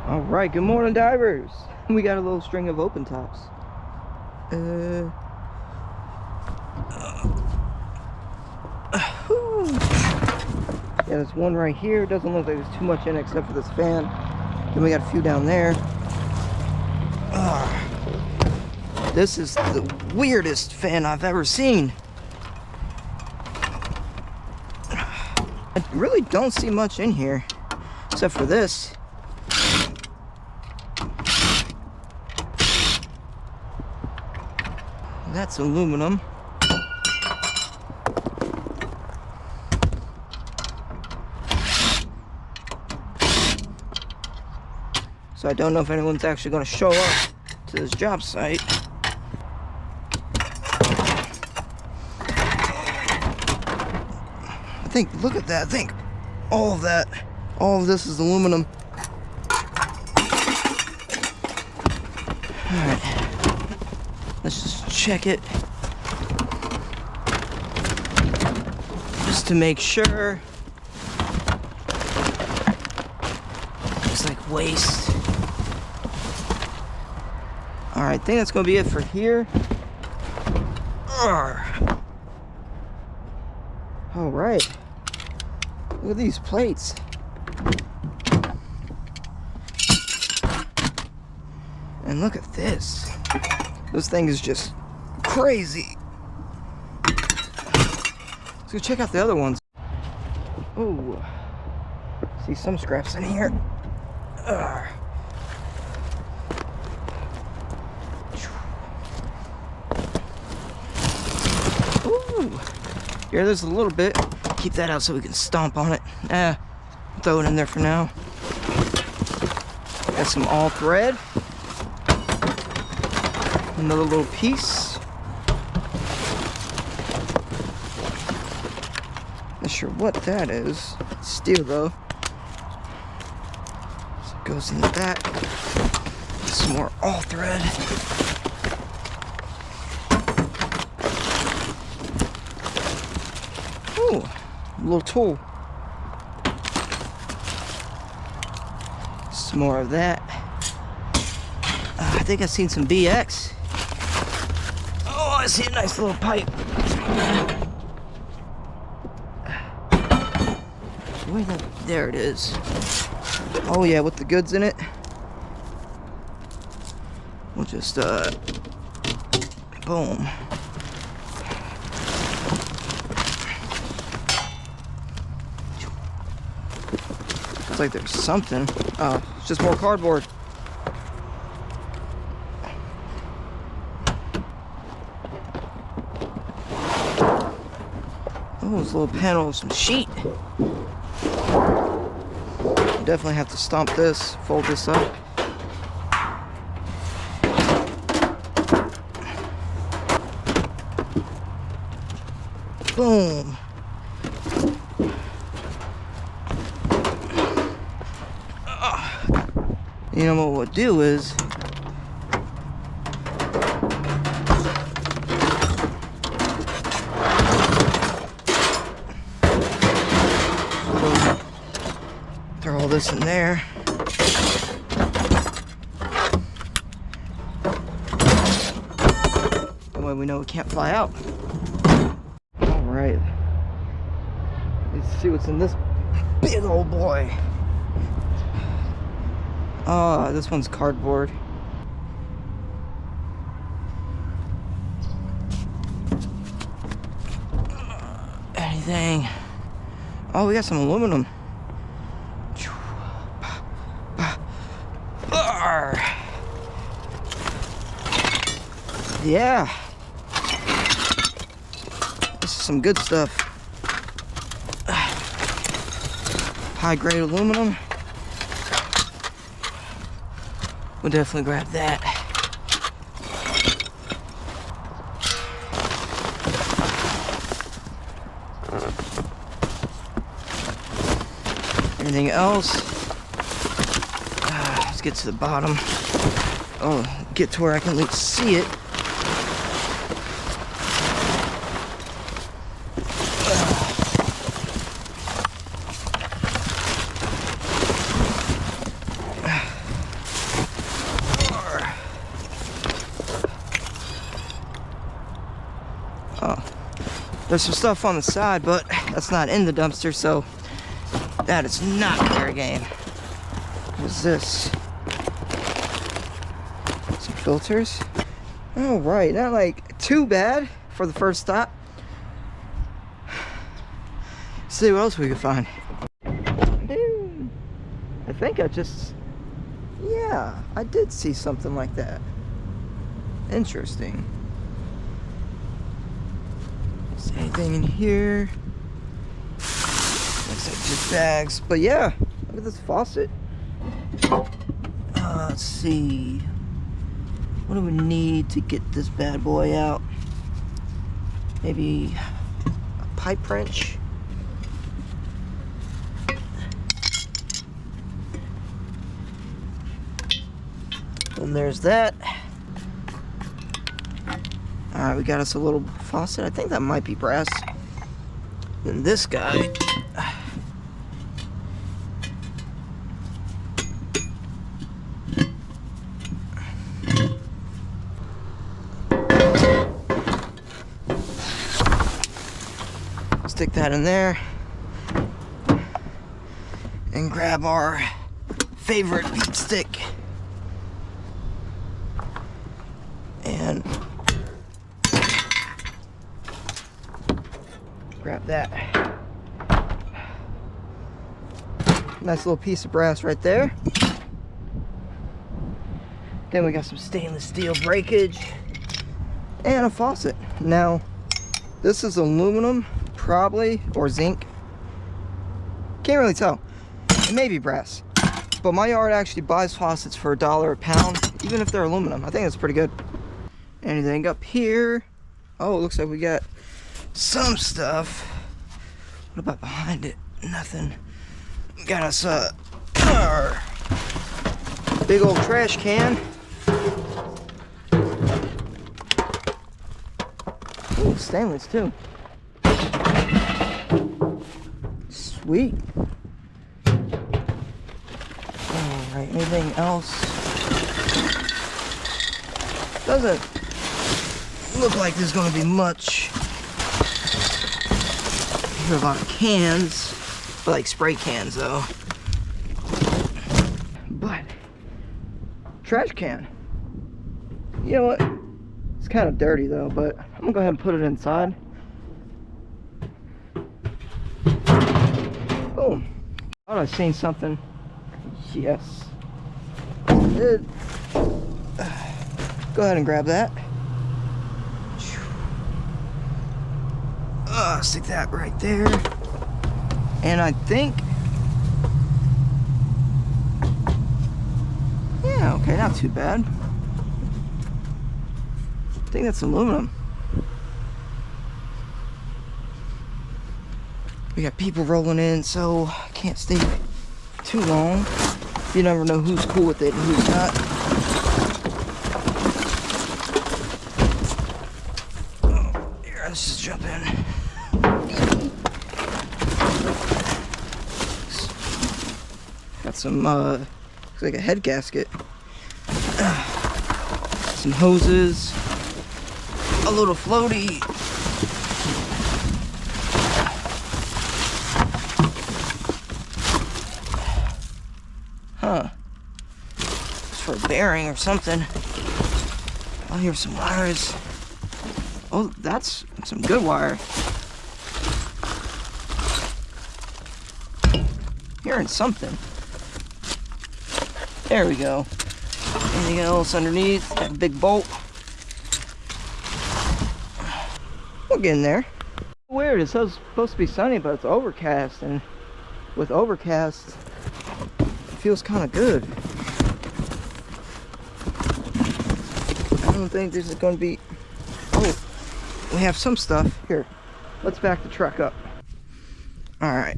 Alright, good morning, divers. We got a little string of open tops. Yeah, there's one right here. Doesn't look like there's too much in it except for this fan. Then we got a few down there. This is the weirdest fan I've ever seen. I really don't see much in here except for this. That's aluminum. So I don't know if anyone's actually going to show up to this job site. I think, look at that, I think all of this is aluminum. Alright, let's just check it. Just to make sure. Looks like waste. Alright, I think that's going to be it for here. Alright. Look at these plates. And look at this. This thing is just crazy. Let's go check out the other ones. Oh, see some scraps in here. Ooh, here there's a little bit. Keep that out so we can stomp on it. Throw it in there for now. Got some all thread. Another little piece. Not sure what that is. It's steel though. So it goes in the back. Some more all thread. Ooh, a little tool. Some more of that. I think I've seen some BX. Oh, I see a nice little pipe. There it is. Oh yeah, with the goods in it. We'll just boom. Looks like there's something. Oh, it's just more cardboard. Oh, this little panel of some sheet. Definitely have to stomp this, fold this up. Boom. You know what we'll do is throw all this in there. That way we know it can't fly out. Alright. Let's see what's in this big old boy. Oh, this one's cardboard. Anything? Oh, we got some aluminum. Yeah. This is some good stuff. High grade aluminum. We'll definitely grab that. Anything else? Let's get to the bottom. Oh, get to where I can at least see it. There's some stuff on the side, but that's not in the dumpster, so that is not fair game. What is this? Some filters. All right, not like too bad for the first stop. Let's see what else we can find. I think yeah, I did see something like that. Interesting. Is there anything in here? Looks like just bags, but yeah, look at this faucet. Let's see. What do we need to get this bad boy out? Maybe a pipe wrench. And there's that. Alright, we got us a little faucet. I think that might be brass. Then this guy. Stick that in there. And grab our favorite beat stick. And grab that. Nice little piece of brass right there. Then we got some stainless steel breakage and a faucet. Now, this is aluminum, probably, or zinc. Can't really tell. It may be brass. But my yard actually buys faucets for $1 a pound, even if they're aluminum. I think that's pretty good. Anything up here? Oh, it looks like we got some stuff. What about behind it? Nothing. We got us our big old trash can. Ooh, stainless too. Sweet. Alright, anything else? Doesn't look like there's going to be much. Here are a lot of cans, but like spray cans though. But trash can. You know what? It's kind of dirty though, but I'm gonna go ahead and put it inside. Boom. Thought I seen something. Yes. I did. Go ahead and grab that. Stick that right there. And I think, yeah, okay, not too bad. I think that's aluminum. We got people rolling in, so I can't stay too long. You never know who's cool with it and who's not. Oh, here, let's just jump in. Got some, looks like a head gasket. Some hoses. A little floaty. Huh. It's for a bearing or something. Oh, here's some wires. Oh, that's some good wire. Hearing something. There we go. Anything else underneath? That big bolt. We'll get in there. Weird, it says it's supposed to be sunny, but it's overcast, and with overcast, it feels kind of good. I don't think this is going to be... Oh, we have some stuff. Here, let's back the truck up. Alright.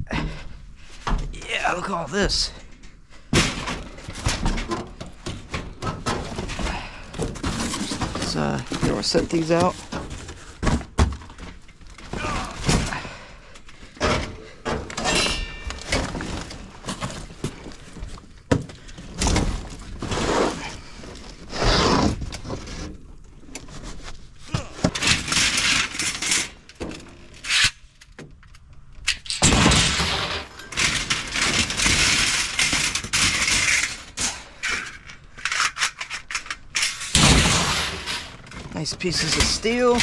Yeah, look at all this. Here, we'll set these out. Nice pieces of steel.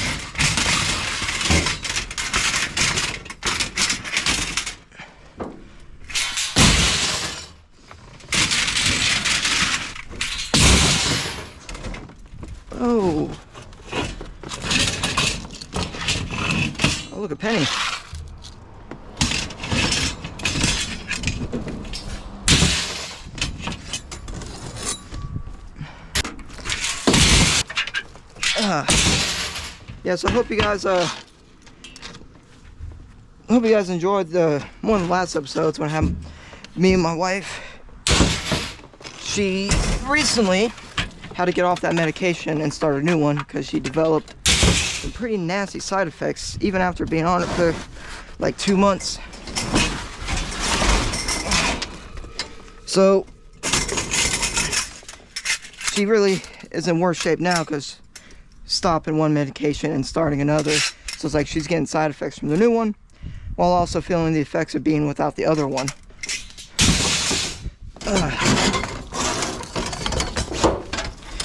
Oh. Oh, look, a penny. Yeah, so I hope you guys enjoyed one of the last episodes when I had me and my wife. She recently had to get off that medication and start a new one because she developed some pretty nasty side effects even after being on it for like 2 months. So she really is in worse shape now because stopping one medication and starting another. So it's like she's getting side effects from the new one while also feeling the effects of being without the other one.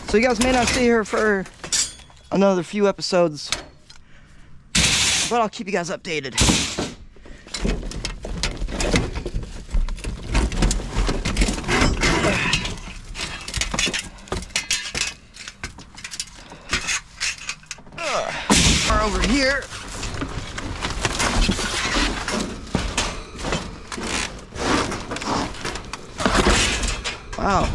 So you guys may not see her for another few episodes, but I'll keep you guys updated. Over here. Wow.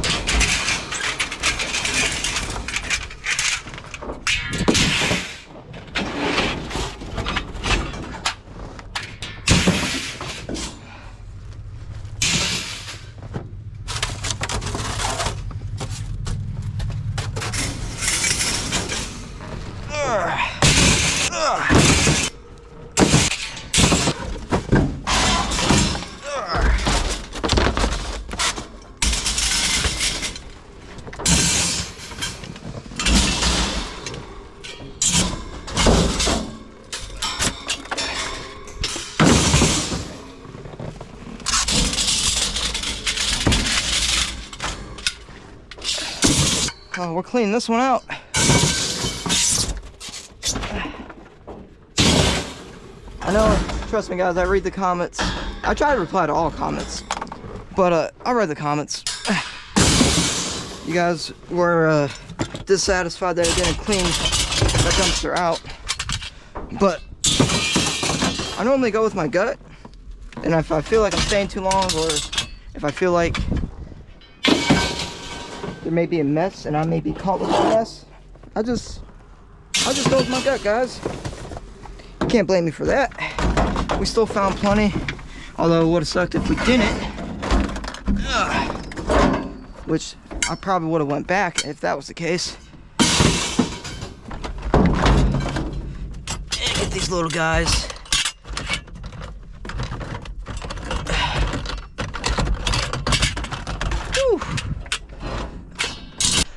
Oh, we're cleaning this one out. I know, trust me guys, I read the comments. I try to reply to all comments, but I read the comments. You guys were dissatisfied that I didn't clean that dumpster out, but I normally go with my gut, and if I feel like I'm staying too long, or if I feel like there may be a mess and I may be caught with a mess, I just go with my gut, guys. You can't blame me for that. We still found plenty, although it would have sucked if we didn't. Which I probably would have went back if that was the case. And get these little guys. Whew.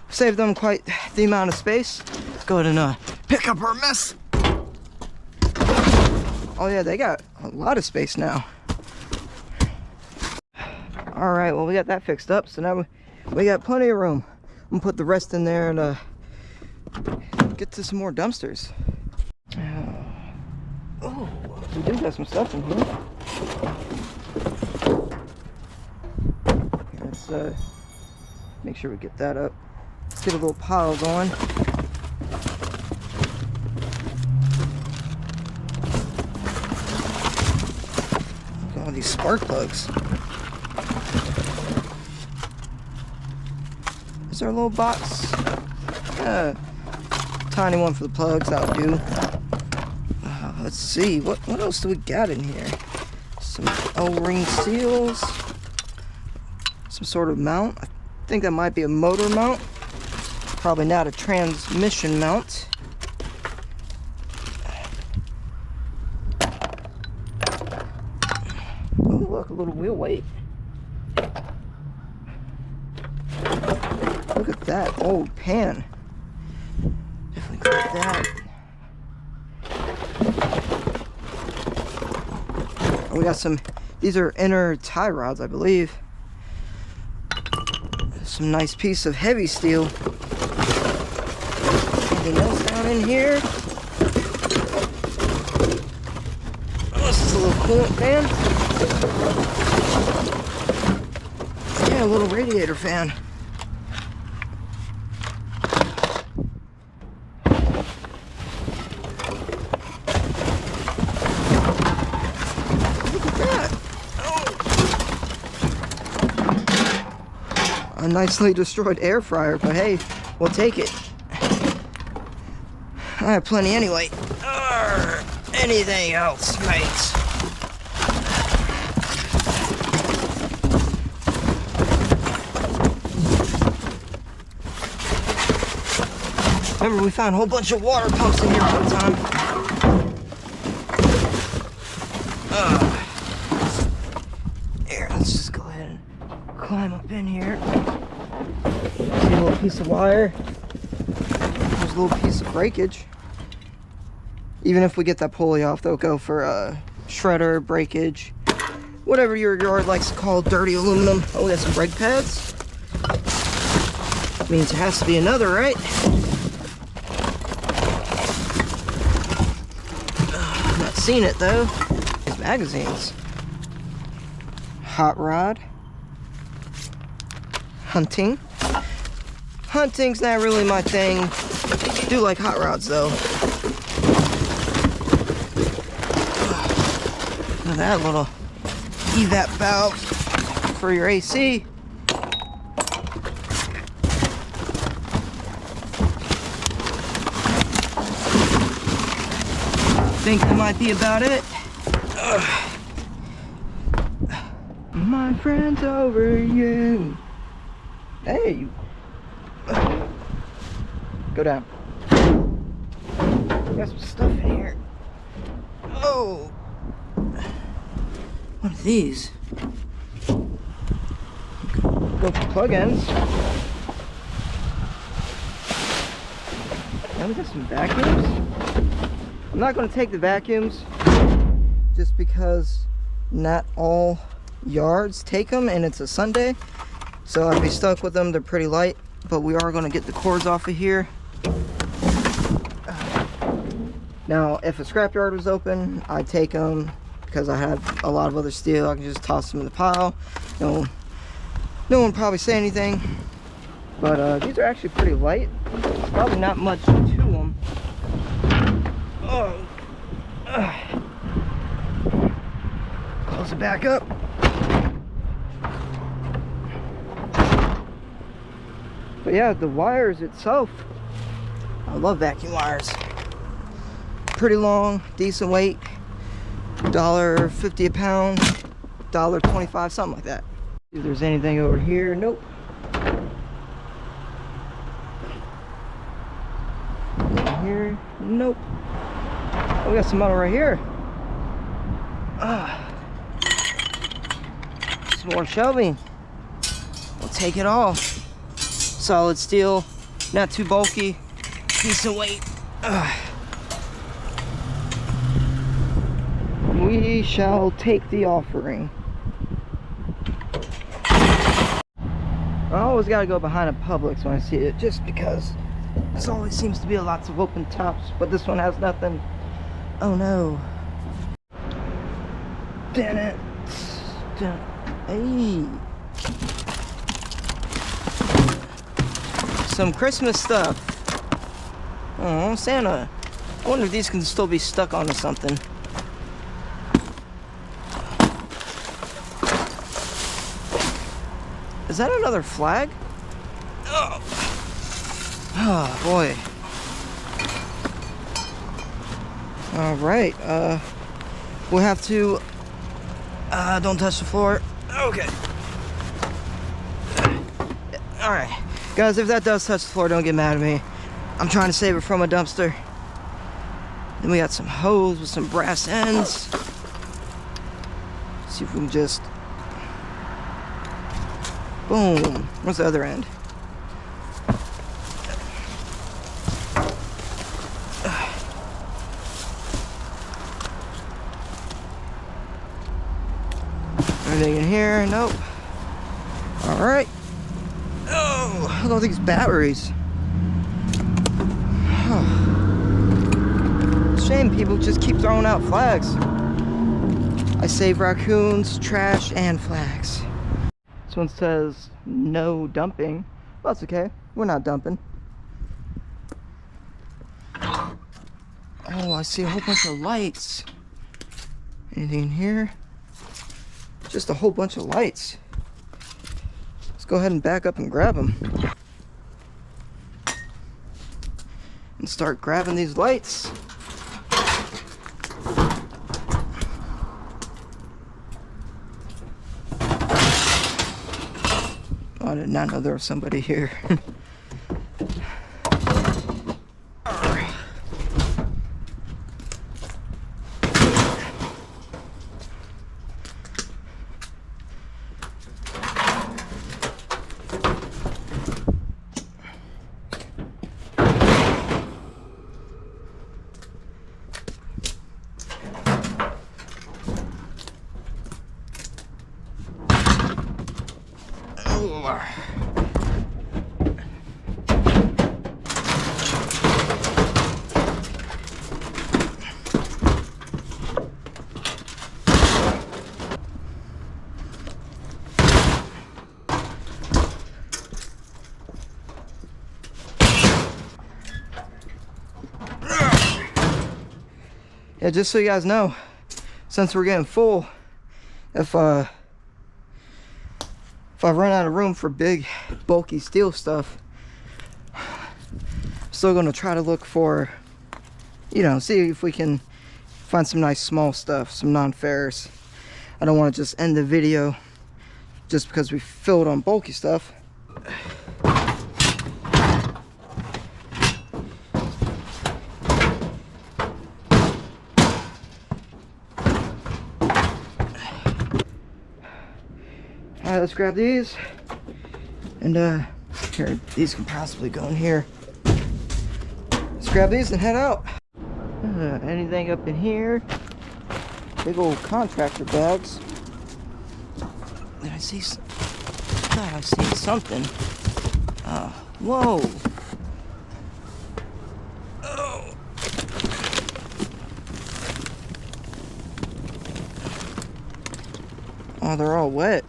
Saved them quite the amount of space. Let's go ahead and pick up our mess. Oh yeah, they got a lot of space now. All right, well we got that fixed up, so now we got plenty of room. I'm gonna put the rest in there and get to some more dumpsters. Oh, we do got some stuff in here. Let's make sure we get that up. Let's get a little pile going. Look at all these spark plugs. Is there a little box? Tiny one for the plugs, that'll do. Let's see, what else do we got in here? Some O-ring seals. Some sort of mount. I think that might be a motor mount. Probably not a transmission mount. Oh, look, a little wheel weight. Look at that old pan. Definitely look at that. Oh, we got some, these are inner tie rods, I believe. Some nice piece of heavy steel. Anything else down in here. Oh, this is a little coolant fan. Yeah, a little radiator fan. Look at that. Oh. A nicely destroyed air fryer, but hey, we'll take it. I have plenty anyway. Anything else, mates? Remember, we found a whole bunch of water pumps in here one time. Here, let's just go ahead and climb up in here. See a little piece of wire. There's a little piece of breakage. Even if we get that pulley off, they'll go for shredder, breakage, whatever your yard likes to call dirty aluminum. Oh, we got some brake pads. Means it has to be another, right? Not seen it though. These magazines. Hot rod. Hunting. Hunting's not really my thing. I do like hot rods though. Look at that little evap valve for your AC. Think that might be about it. My friend's over you. Hey. Go down. Got some stuff in here. Oh. What are these? Go for plug-ins. Now we got some vacuums. I'm not going to take the vacuums just because not all yards take them and it's a Sunday. So I'd be stuck with them. They're pretty light, but we are going to get the cords off of here. Now, if a scrapyard was open, I'd take them because I have a lot of other steel. I can just toss them in the pile. No one probably say anything. But these are actually pretty light. There's probably not much to them. Oh. Close it back up. But yeah, the wires itself, I love vacuum wires. Pretty long, decent weight, $1.50 a pound, $1.25, something like that. If there's anything over here, nope. Over here, nope. Oh, we got some metal right here. Some more shelving. We'll take it all. Solid steel, not too bulky, decent weight. We shall take the offering. I always gotta go behind a Publix when I see it, just because there always seems to be lots of open tops, but this one has nothing. Oh no. Damn it. Hey. Some Christmas stuff. Oh, Santa. I wonder if these can still be stuck onto something. Is that another flag? Oh, oh boy. All right. We'll have to. Don't touch the floor. Okay. All right. Guys, if that does touch the floor, don't get mad at me. I'm trying to save it from a dumpster. Then we got some hose with some brass ends. See if we can just... Boom. Where's the other end? Anything in here? Nope. All right. Oh, look at all these batteries. Oh. shame people just keep throwing out flags. I save raccoons, trash, and flags. This one says no dumping. Well, that's okay. We're not dumping. Oh, I see a whole bunch of lights. Anything in here? Just a whole bunch of lights. Let's go ahead and back up and grab them. And start grabbing these lights. I did not know there was somebody here. Yeah, just so you guys know, since we're getting full, if I run out of room for big, bulky steel stuff, I'm still gonna try to look for, you know, see if we can find some nice small stuff, some non-ferrous. I don't want to just end the video just because we filled on bulky stuff. Alright, let's grab these. And here, these can possibly go in here. Let's grab these and head out. Anything up in here? Big old contractor bags. Did I see? God, I see something. Whoa. Oh. Oh, they're all wet.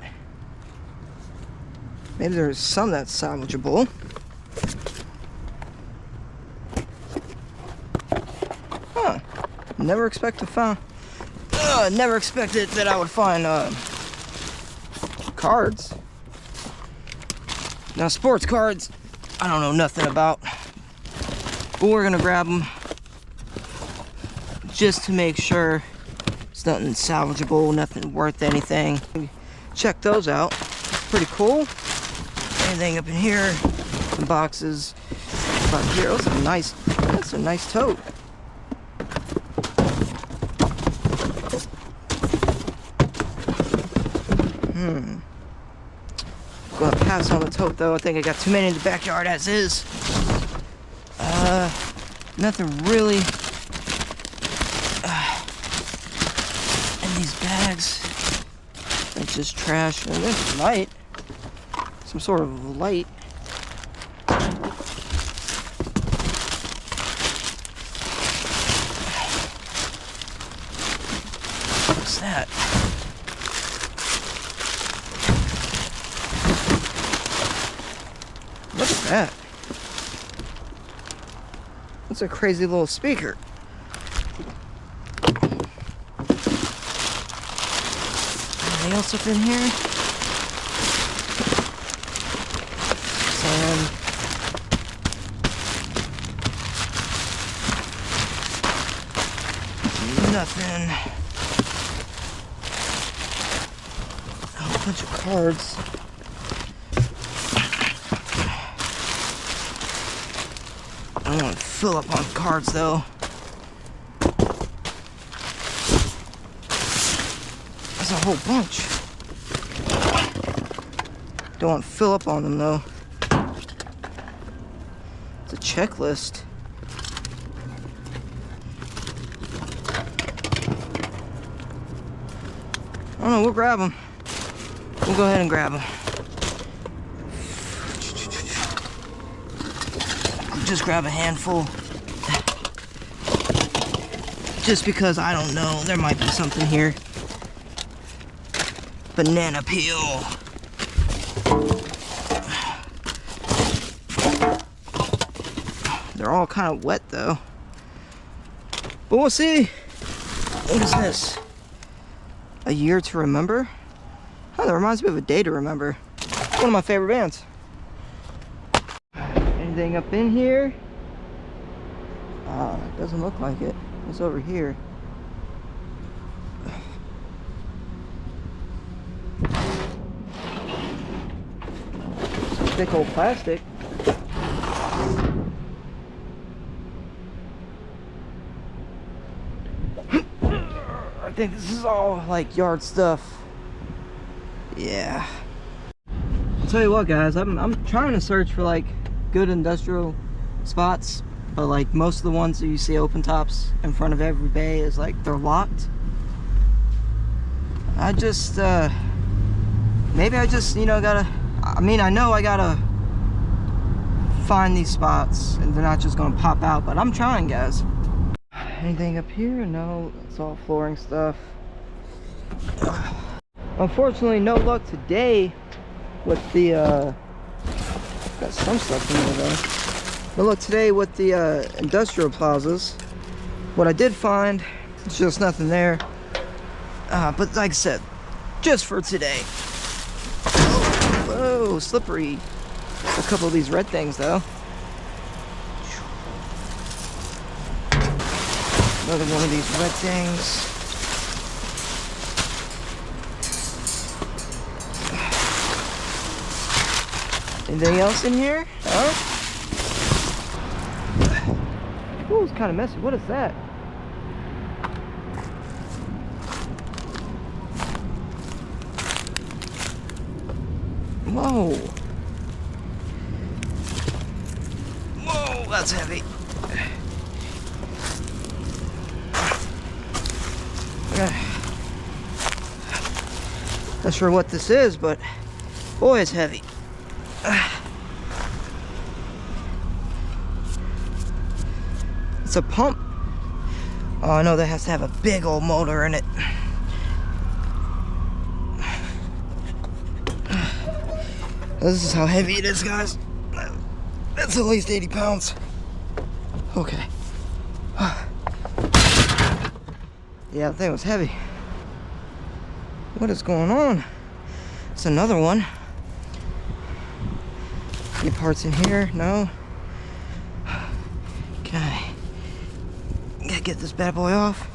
Maybe there's some that's salvageable. Huh. Never expected that I would find cards. Now, sports cards, I don't know nothing about. But we're gonna grab them just to make sure it's nothing salvageable, nothing worth anything. Check those out. Pretty cool. Anything up in here? Some boxes. About here. Oh, that's a nice tote. Gonna pass on the tote though. I think I got too many in the backyard as is. Nothing really in these bags. It's just trash. And there's light. Some sort of light. What's that? Look at that. That's a crazy little speaker. Anything else up in here? Sand. Nothing. A whole bunch of cards. I don't want to fill up on cards though. There's a whole bunch. Don't want to fill up on them though. It's a checklist. I don't know, we'll grab them. We'll go ahead and grab them. Just grab a handful. just because I don't know, there might be something here. Banana peel. They're all kind of wet though. But we'll see. What is this? A Year to Remember? Oh, that reminds me of A Day to Remember. One of my favorite bands. Anything up in here? It doesn't look like it. What's over here? Some thick old plastic. I think this is all like yard stuff. Yeah. I'll tell you what, guys, I'm trying to search for like good industrial spots, but like most of the ones that you see open tops in front of every bay is like they're locked. I just maybe I just, you know, gotta, I mean, I know I gotta find these spots and they're not just gonna pop out, but I'm trying, guys. Anything up here? No, it's all flooring stuff. Unfortunately, no luck today with the got some stuff in there though. No luck today with the industrial plazas. What I did find, it's just nothing there. But like I said, just for today. Oh, whoa, slippery. A couple of these red things though. Another one of these red things. Anything else in here? Oh. Ooh, it's kind of messy. What is that? Whoa. Whoa, that's heavy. Not sure what this is, but boy, it's heavy. It's a pump. Oh, I know that has to have a big old motor in it. This is how heavy it is, guys. That's at least 80 pounds. Okay. Yeah, that thing was heavy. What is going on? It's another one. Any parts in here? No. Okay. Gotta get this bad boy off.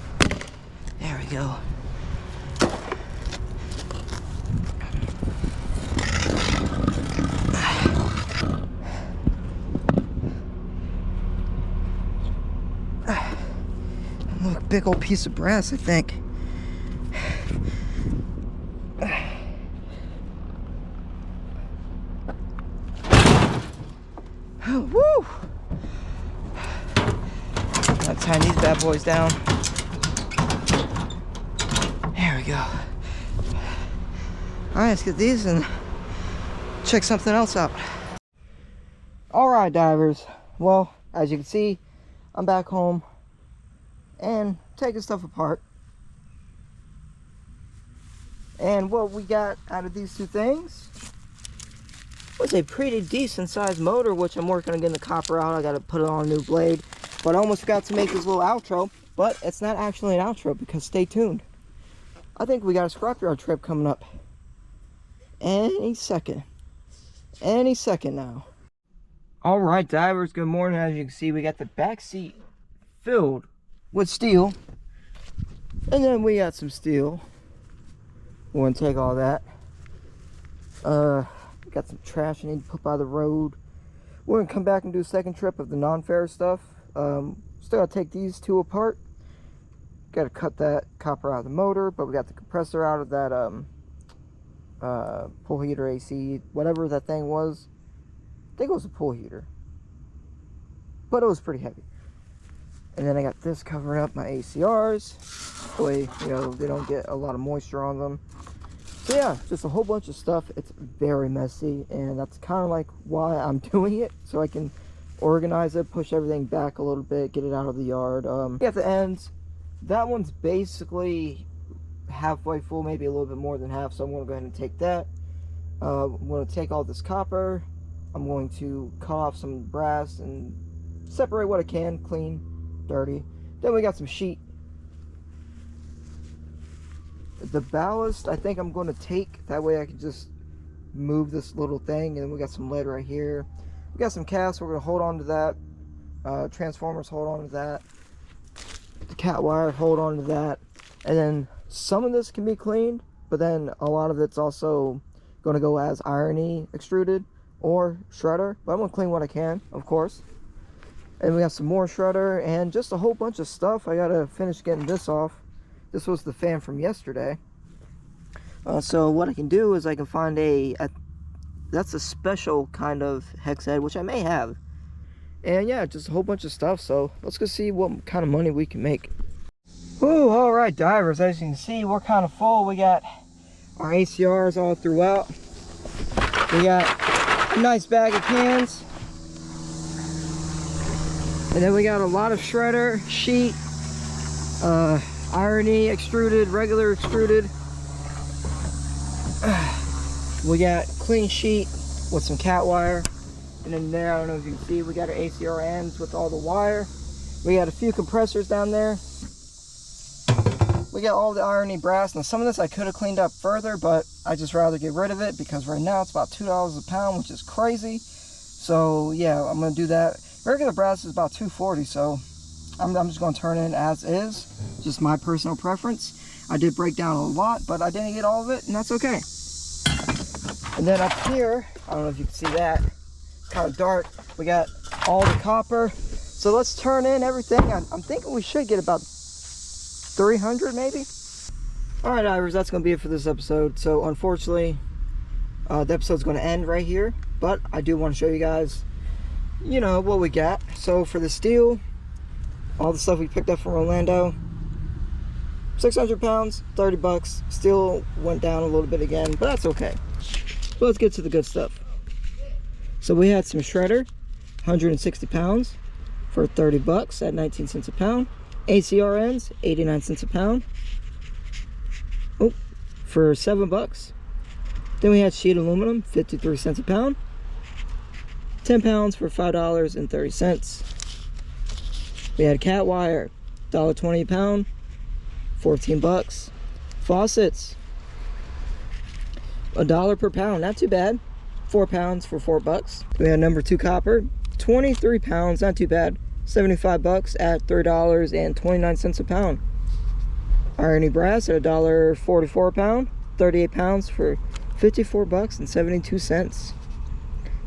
There we go. Look, big old piece of brass, I think. Oh, woo! Gotta tie these bad boys down. There we go. Alright, let's get these and check something else out. Alright, divers. Well, as you can see, I'm back home and taking stuff apart. And what we got out of these two things was a pretty decent sized motor, which I'm working on getting the copper out. I got to put it on a new blade. But I almost forgot to make this little outro, but it's not actually an outro because stay tuned. I think we got a scrapyard trip coming up any second. Any second now. Alright, divers, good morning. As you can see, we got the back seat filled with steel. And then we got some steel. We're going to take all that. Got some trash I need to put by the road. We're going to come back and do a second trip of the non-ferrous stuff. Still got to take these two apart. Got to cut that copper out of the motor, but we got the compressor out of that pool heater AC, whatever that thing was. I think it was a pool heater, but it was pretty heavy. And then I got this covering up my ACRs. Boy, you know, they don't get a lot of moisture on them. So yeah, just a whole bunch of stuff. It's very messy, and that's kind of like why I'm doing it, so I can organize it, push everything back a little bit, get it out of the yard. Got the ends That one's basically halfway full, maybe a little bit more than half, so I'm going to go ahead and take that. I'm going to take all this copper. I'm going to cut off some brass and separate what I can, clean, dirty. Then we got some sheet. The ballast, I think I'm going to take. That way I can just move this little thing. And then we got some lead right here. We got some cast. We're going to hold on to that. Transformers, hold on to that. The cat wire, hold on to that. And then some of this can be cleaned, but then a lot of it's also going to go as irony extruded or shredder. But I'm going to clean what I can, of course. And we got some more shredder and just a whole bunch of stuff. I got to finish getting this off. This was the fan from yesterday. So what I can do is I can find that's a special kind of hex head, which I may have. And yeah, just a whole bunch of stuff. So let's go see what kind of money we can make. Ooh, all right, divers. As you can see, we're kind of full. We got our ACRs all throughout. We got a nice bag of cans. And then we got a lot of shredder, sheet, irony, extruded, regular extruded. We got clean sheet with some cat wire. And then there, I don't know if you can see, we got our ACR ends with all the wire. We got a few compressors down there. We got all the irony brass. Now some of this I could have cleaned up further, but I just rather get rid of it because right now it's about $2 a pound, which is crazy. So yeah, I'm gonna do that. Regular brass is about $2.40, so I'm just gonna turn it in as is. Just my personal preference. I did break down a lot, but I didn't get all of it, and that's okay. And then up here, I don't know if you can see that, it's kind of dark. We got all the copper. So let's turn in everything. I'm thinking we should get about 300 maybe. All right, divers, that's gonna be it for this episode. So unfortunately, the episode's gonna end right here, but I do want to show you guys, you know, what we got. So for the steel, all the stuff we picked up from Orlando, 600 pounds, 30 bucks. Steel went down a little bit again, but that's okay. So let's get to the good stuff. So we had some shredder, 160 pounds for 30 bucks at 19 cents a pound. ACR ends, 89 cents a pound. Oh, for 7 bucks. Then we had sheet aluminum, 53 cents a pound. 10 pounds for $5.30. We had cat wire, $1.20 a pound, 14 bucks. Faucets, $1 per pound, not too bad. 4 pounds for 4 bucks. We had number 2 copper, 23 pounds, not too bad. 75 bucks at $3.29 a pound. Irony brass at $1.44 a pound, 38 pounds for 54 bucks and 72 cents.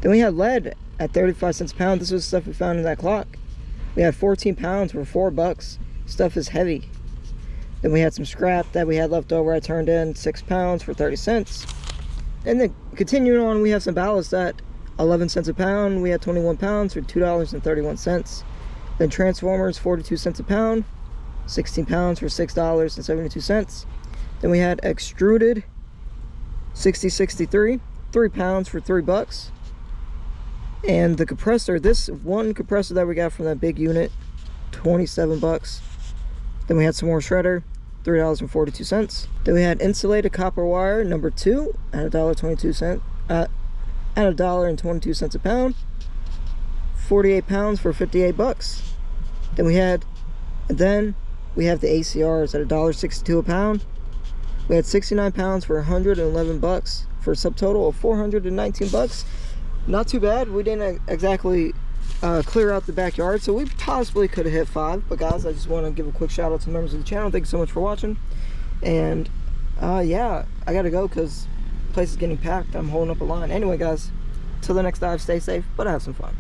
Then we had lead at 35 cents a pound. This was stuff we found in that clock. We had 14 pounds for 4 bucks. Stuff is heavy. Then we had some scrap that we had left over. I turned in 6 pounds for 30 cents. And then continuing on, we have some ballast at 11 cents a pound. We had 21 pounds for $2.31. Then transformers, 42 cents a pound, 16 pounds for $6.72. Then we had extruded, 6063, 3 pounds for 3 bucks. And the compressor, this one compressor that we got from that big unit, 27 bucks. Then we had some more shredder, $3.42. Then we had insulated copper wire number 2 at $1.22 at $1.22 a pound. 48 pounds for 58 bucks. Then we have the ACRs at $1.62 a pound. We had 69 pounds for 111 bucks for a subtotal of 419 bucks. Not too bad. We didn't exactly clear out the backyard, so we possibly could have hit 5. But guys, I just want to give a quick shout out to members of the channel. Thank you so much for watching. And yeah, I gotta go because the place is getting packed. I'm holding up a line. Anyway, guys, till the next dive, stay safe, but have some fun.